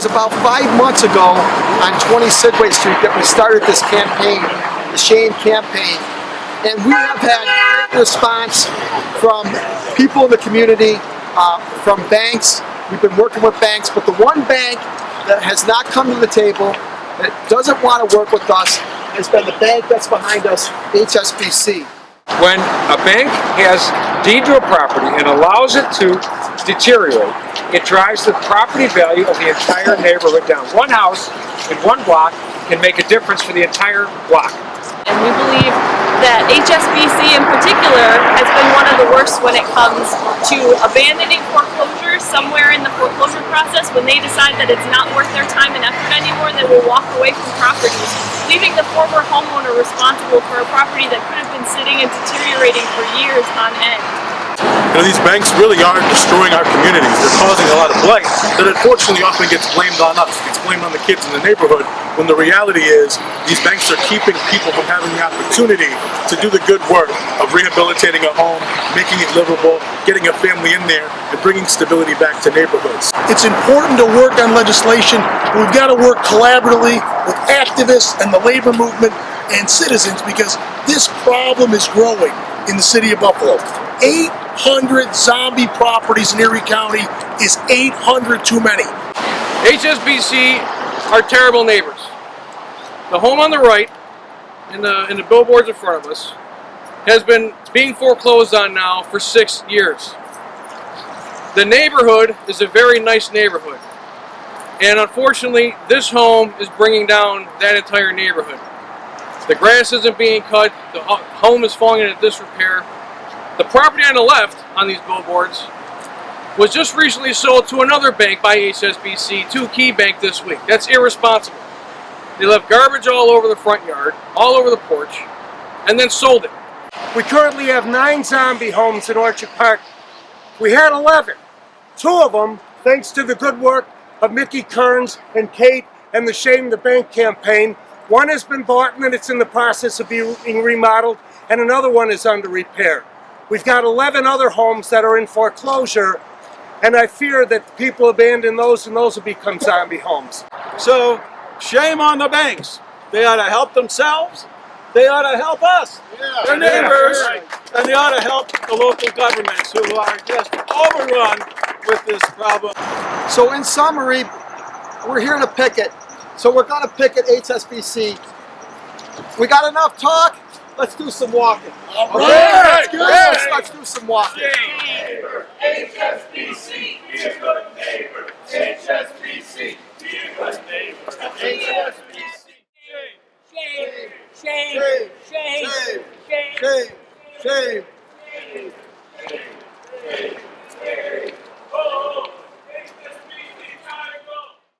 was about 5 months ago on 20 Sidway Street that we started this campaign, the Shane campaign. And we have had great response from people in the community, from banks. We've been working with banks, but the one bank that has not come to the table, that doesn't want to work with us, has been the bank that's behind us, HSBC. When a bank has deed to a property and allows it to deteriorate, it drives the property value of the entire neighborhood down. One house in one block can make a difference for the entire block. And we believe that HSBC in particular has been one of the worst when it comes to abandoning foreclosures somewhere in the foreclosure process. When they decide that it's not worth their time and effort anymore, they will walk away from properties, leaving the former homeowner responsible for a property that could have been sitting and deteriorating for years on end. You know, these banks really are destroying our communities. They're causing a lot of blight that unfortunately often gets blamed on us. It gets blamed on the kids in the neighborhood, when the reality is these banks are keeping people from having the opportunity to do the good work of rehabilitating a home, making it livable, getting a family in there, and bringing stability back to neighborhoods. It's important to work on legislation, but we've got to work collaboratively with activists and the labor movement and citizens, because this problem is growing in the city of Buffalo. 800 zombie properties in Erie County is 800 too many. HSBC are terrible neighbors. The home on the right, in the billboards in front of us, has been being foreclosed on now for 6 years. The neighborhood is a very nice neighborhood, and unfortunately this home is bringing down that entire neighborhood. The grass isn't being cut, the home is falling into disrepair. The property on the left on these billboards was just recently sold to another bank by HSBC, to Key Bank this week. That's irresponsible. They left garbage all over the front yard, all over the porch, and then sold it. We currently have 9 zombie homes in Orchard Park. We had 11. 2 of them, thanks to the good work of Mickey Kearns and Kate and the Shame the Bank campaign. One has been bought and it's in the process of being remodeled, and another one is under repair. We've got 11 other homes that are in foreclosure, and I fear that people abandon those and those will become zombie homes. So, shame on the banks. They ought to help themselves. They ought to help us, their neighbors, and they ought to help the local governments who are just overrun with this problem. So in summary, we're here to picket. So we're going to picket HSBC. We got enough talk? Let's do some walking. Right. Let's do some walking. Neighbor, HSBC, be a good neighbor. HSBC, be a good neighbor. HSBC. Shame, shame, shame, shame, Shame. Shame.